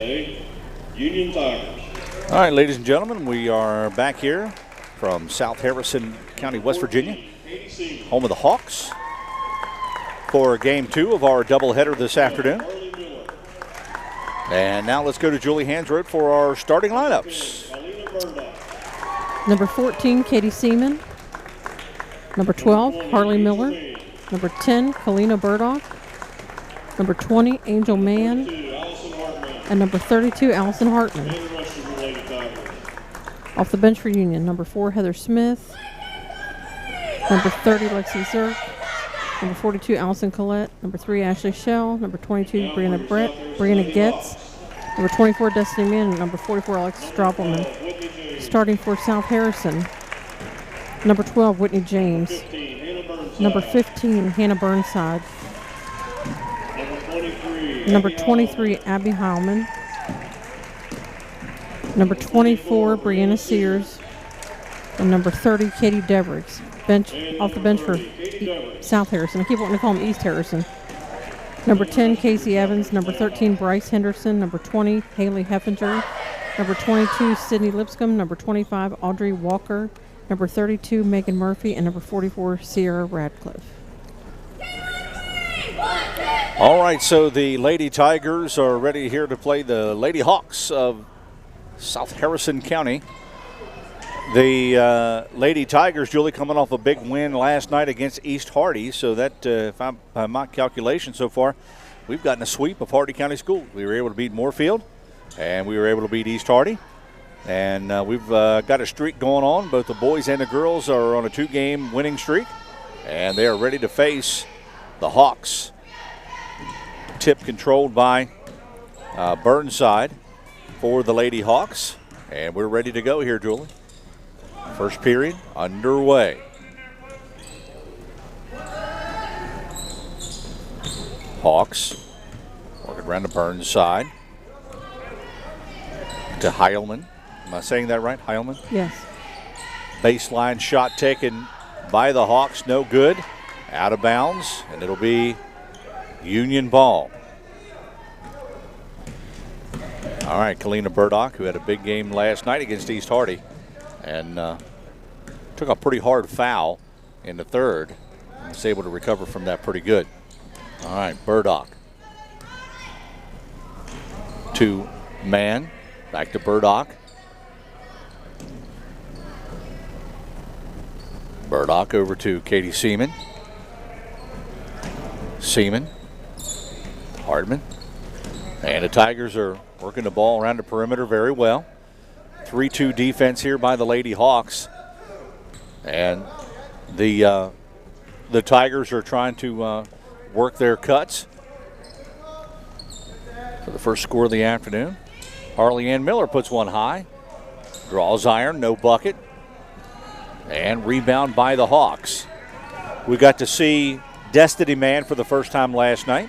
Union Tigers. All right, ladies and gentlemen, we are back here from South Harrison County, West Virginia, home of the Hawks, for game 2 of our doubleheader this afternoon. And now let's go to Julie Hansroth for our starting lineups. Number 14, Katie Seaman. Number 12, Harley Miller. Number 10, Kalina Burdock. Number 20, Angel Mann. And number 32, Allison Hartman. Off the bench for Union, number 4, Heather Smith. Number 30, Lexi Zirk. Number 42, Allison Collette. Number 3, Ashley Shell. Number 22, Brianna Getz. Number 24, Destiny Mann. And number 44, Alexis Droppelman. Starting for South Harrison, number 12, Whitney James. Number 15, Hannah Burnside. Number 23, Abby Heilman. Number 24, Brianna Sears. And number 30, Katie Devricks. Off the bench for South Harrison. I keep wanting to call them East Harrison. Number 10, Casey Evans. Number 13, Bryce Henderson. Number 20, Haley Heffinger. Number 22, Sydney Lipscomb. Number 25, Audrey Walker. Number 32, Megan Murphy. And number 44, Sierra Radcliffe. All right, so the Lady Tigers are ready here to play the Lady Hawks of South Harrison County. The Lady Tigers, Julie, coming off a big win last night against East Hardy. So that, by my calculation so far, we've gotten a sweep of Hardy County Schools. We were able to beat Moorfield, and we were able to beat East Hardy. And we've got a streak going on. Both the boys and the girls are on a 2-game winning streak, and they are ready to face the Hawks. Tip controlled by Burnside for the Lady Hawks. And we're ready to go here, Julie. First period underway. Hawks working around to Burnside. To Heilman. Am I saying that right, Heilman? Yes. Baseline shot taken by the Hawks, no good. Out of bounds, and it'll be Union ball. All right, Kalina Burdock, who had a big game last night against East Hardy, and took a pretty hard foul in the third, and was able to recover from that pretty good. All right, Burdock. To Mann, back to Burdock. Burdock over to Katie Seaman. Seaman. Hardman. And the Tigers are working the ball around the perimeter very well. 3-2 defense here by the Lady Hawks. And the Tigers are trying to work their cuts for the first score of the afternoon. Harley Ann Miller puts one high. Draws iron, no bucket. And rebound by the Hawks. We got to see Destiny Mann for the first time last night.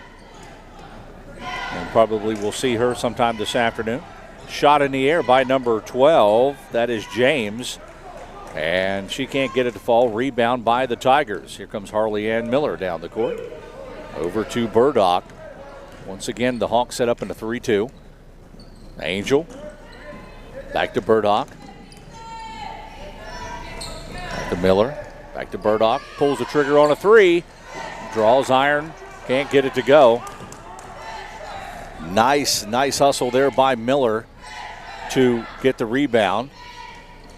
And probably we'll see her sometime this afternoon. Shot in the air by number 12. That is James. And she can't get it to fall. Rebound by the Tigers. Here comes Harley Ann Miller down the court. Over to Burdock. Once again, the Hawks set up in a 3-2. Angel. Back to Burdock. Back to Miller. Back to Burdock. Pulls the trigger on a 3. Draws iron. Can't get it to go. Nice hustle there by Miller to get the rebound.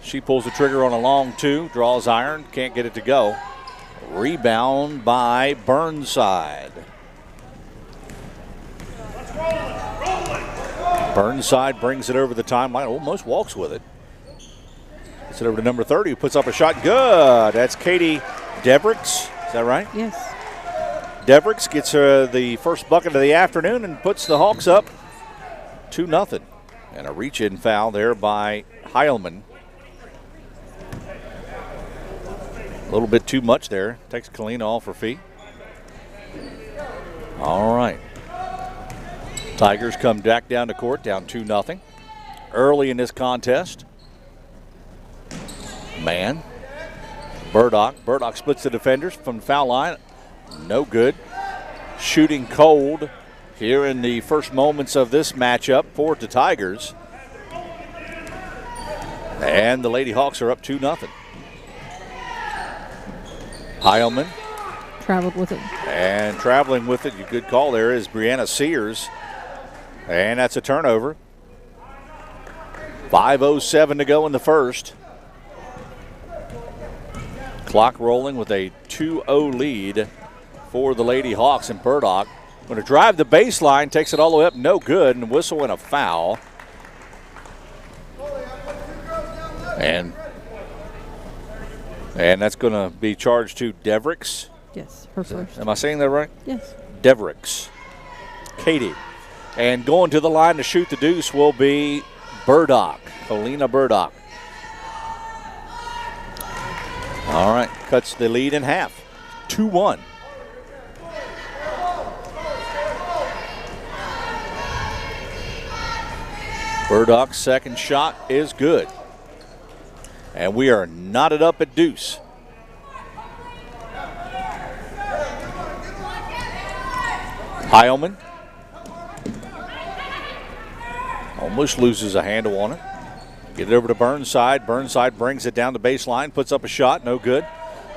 She pulls the trigger on a long 2. Draws iron. Can't get it to go. Rebound by Burnside. Burnside brings it over the timeline. Almost walks with it. Gets it over to number 30, who puts up a shot. Good. That's Katie Devricks. Is that right? Yes. Devricks gets the first bucket of the afternoon and puts the Hawks up 2-0. And a reach-in foul there by Heilman. A little bit too much there. Takes Kalina off her feet. All right. Tigers come back down to court, down 2-0. Early in this contest. Mann. Burdock. Burdock splits the defenders from the foul line. No good. Shooting cold here in the first moments of this matchup for the Tigers. And the Lady Hawks are up 2-0. Heilman. Traveled with it. And traveling with it, good call there, is Brianna Sears. And that's a turnover. 5:07 to go in the first. Clock rolling with a 2-0 lead for the Lady Hawks, and Burdock going to drive the baseline, takes it all the way up, no good, and whistle and a foul. And that's going to be charged to Devricks. Yes, her first. Am I saying that right? Yes. Devricks. Katie. And going to the line to shoot the deuce will be Burdock, Colina Burdock. All right, cuts the lead in half, 2-1. Burdock's second shot is good. And we are knotted up at deuce. Heilman almost loses a handle on it. Get it over to Burnside. Burnside brings it down the baseline, puts up a shot, no good.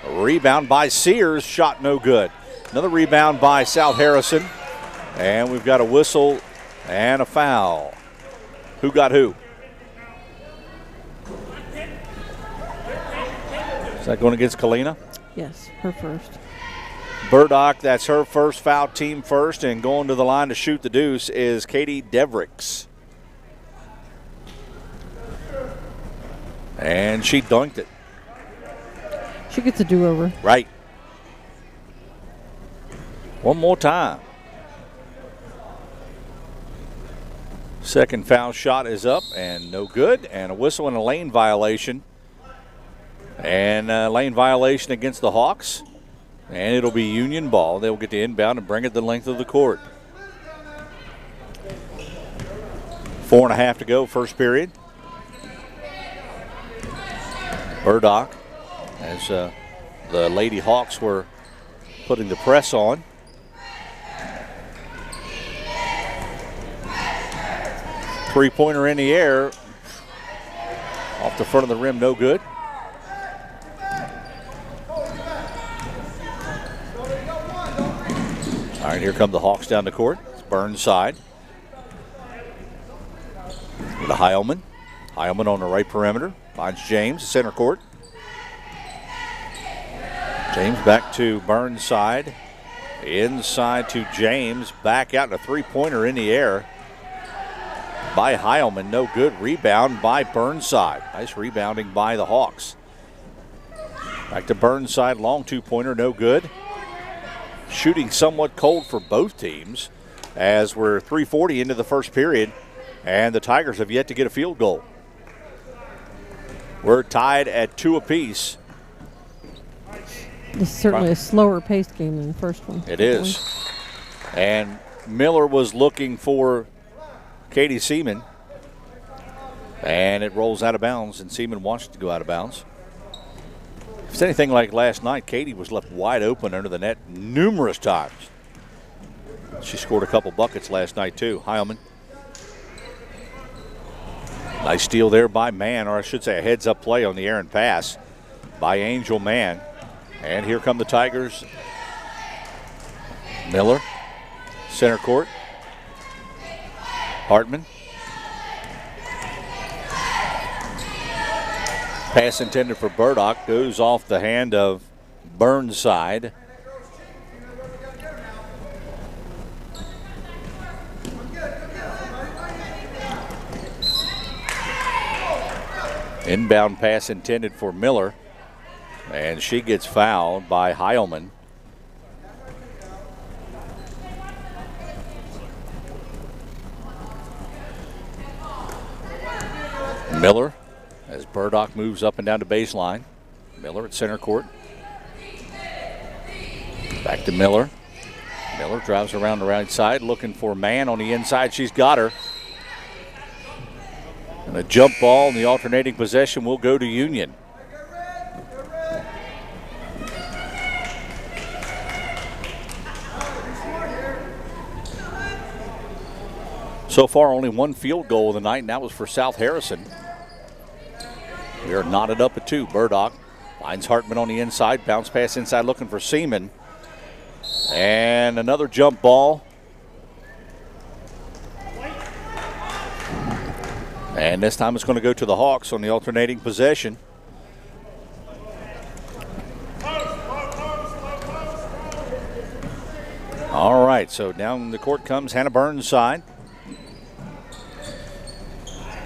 A rebound by Sears, shot no good. Another rebound by S.Harrison. And we've got a whistle and a foul. Who got who? Is that going against Colina? Yes, her first. Burdock, that's her first foul, team first, and going to the line to shoot the deuce is Katie Devricks. And she dunked it. She gets a do-over. Right. One more time. Second foul shot is up and no good, and a whistle and a lane violation. And a lane violation against the Hawks. And it'll be Union ball. They'll get the inbound and bring it the length of the court. 4.5 to go, first period. Burdock, as the Lady Hawks were putting the press on. Three-pointer in the air. Off the front of the rim, no good. All right, here come the Hawks down the court. It's Burnside. With a Heilman. Heilman on the right perimeter. Finds James, center court. James back to Burnside. Inside to James. Back out, and a three-pointer in the air by Heilman. No good. Rebound by Burnside. Nice rebounding by the Hawks. Back to Burnside. Long two-pointer. No good. Shooting somewhat cold for both teams as we're 3:40 into the first period, and the Tigers have yet to get a field goal. We're tied at 2 apiece. This is certainly a slower-paced game than the first one. It is. And Miller was looking for Katie Seaman, and it rolls out of bounds, and Seaman wants it to go out of bounds. If it's anything like last night, Katie was left wide open under the net numerous times. She scored a couple buckets last night, too. Heilman. Nice steal there by Mann, or I should say a heads-up play on the errant pass by Angel Mann. And here come the Tigers. Miller, center court. Hartman. Pass intended for Burdock goes off the hand of Burnside. Inbound pass intended for Miller, and she gets fouled by Heilman. Miller, as Burdock moves up and down the baseline. Miller at center court. Back to Miller. Miller drives around the right side, looking for Mann on the inside. She's got her. And a jump ball in the alternating possession will go to Union. So far, only one field goal of the night, and that was for South Harrison. We are knotted up at 2. Burdock finds Hartman on the inside. Bounce pass inside looking for Seaman. And another jump ball. And this time it's going to go to the Hawks on the alternating possession. All right, so down the court comes Hannah Burnside.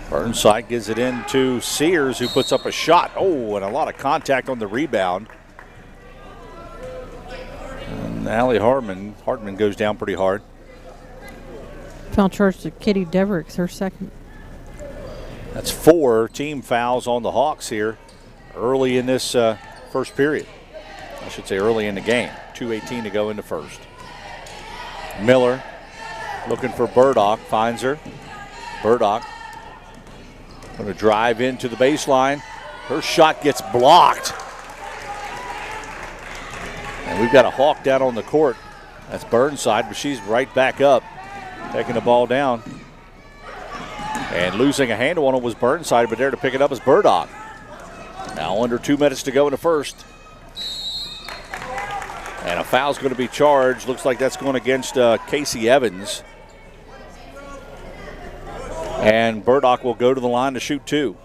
Burnside gives it in to Sears, who puts up a shot. Oh, and a lot of contact on the rebound. And Allie Hartman goes down pretty hard. Foul charge to Katie Devericks, her second. That's 4 team fouls on the Hawks here early in this first period. I should say early in the game. 2:18 to go in the first. Miller looking for Burdock, finds her. Burdock going to drive into the baseline. Her shot gets blocked. And we've got a Hawk down on the court. That's Burnside, but she's right back up, taking the ball down. And losing a handle on it was Burnside, but there to pick it up is Burdock. Now under 2 minutes to go in the first. And a foul's going to be charged. Looks like that's going against Casey Evans. And Burdock will go to the line to shoot 2.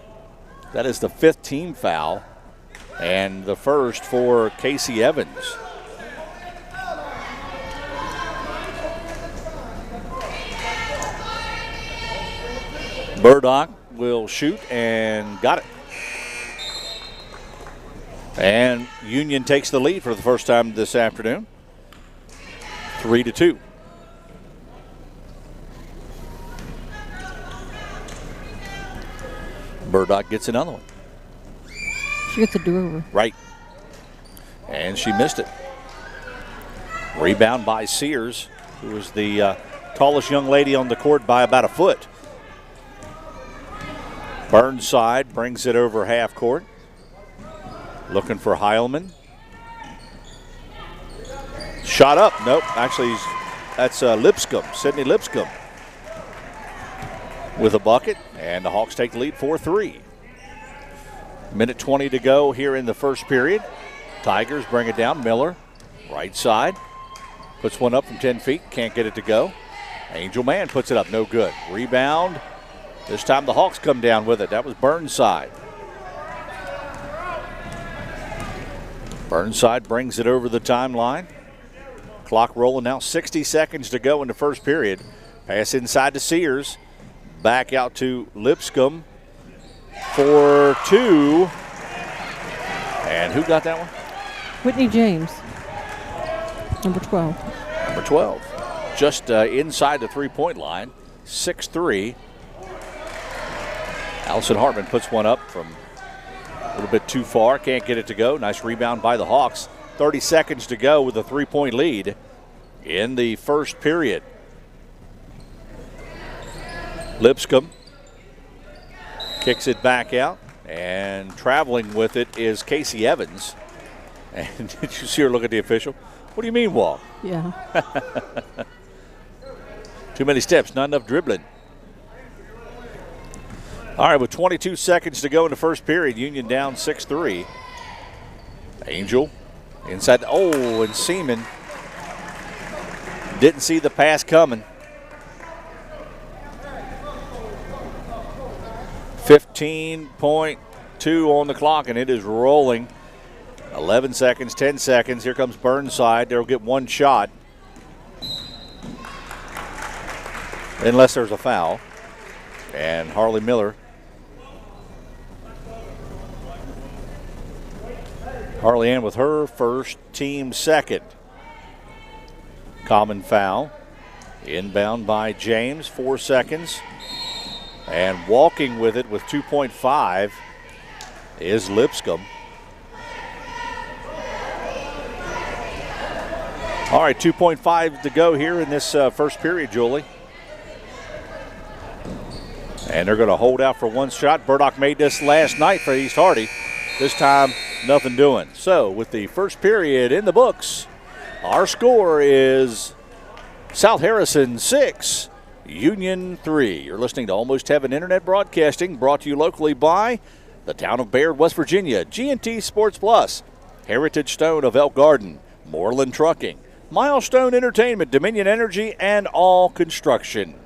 That is the 5th team foul and the first for Casey Evans. Burdock will shoot and got it. And Union takes the lead for the first time this afternoon. 3-2. Burdock gets another one. She gets a do-over. Right. And she missed it. Rebound by Sears, who is the tallest young lady on the court by about a foot. Burnside brings it over half court. Looking for Heilman. Shot up. Nope. Actually, that's Lipscomb, Sydney Lipscomb, with a bucket. And the Hawks take the lead 4-3. Minute 20 to go here in the first period. Tigers bring it down. Miller, right side. Puts one up from 10 feet. Can't get it to go. Angel Man puts it up. No good. Rebound. This time the Hawks come down with it. That was Burnside. Burnside brings it over the timeline. Clock rolling now. 60 seconds to go in the first period. Pass inside to Sears. Back out to Lipscomb for 2. And who got that one? Whitney James, number 12. Number 12. Just inside the three-point line. 6'3". Allison Hartman puts one up from a little bit too far. Can't get it to go. Nice rebound by the Hawks. 30 seconds to go with a 3-point lead in the first period. Lipscomb kicks it back out, and traveling with it is Casey Evans. And did you see her look at the official? What do you mean, Walt? Yeah. Too many steps, not enough dribbling. All right, with 22 seconds to go in the first period, Union down 6-3. Angel inside. Oh, and Seaman didn't see the pass coming. 15.2 on the clock, and it is rolling. 11 seconds, 10 seconds. Here comes Burnside. They'll get one shot. Unless there's a foul. And Harley Miller. Harley Ann with her first, team second. Common foul. Inbound by James, 4 seconds. And walking with it with 2.5 is Lipscomb. All right, 2.5 to go here in this first period, Julie. And they're going to hold out for one shot. Burdock made this last night for East Hardy. This time, nothing doing. So, with the first period in the books, our score is South Harrison 6, Union 3. You're listening to Almost Heaven Internet Broadcasting, brought to you locally by the town of Bayard, West Virginia, G&T Sports Plus, Heritage Stone of Elk Garden, Moreland Trucking, Milestone Entertainment, Dominion Energy, and All Construction.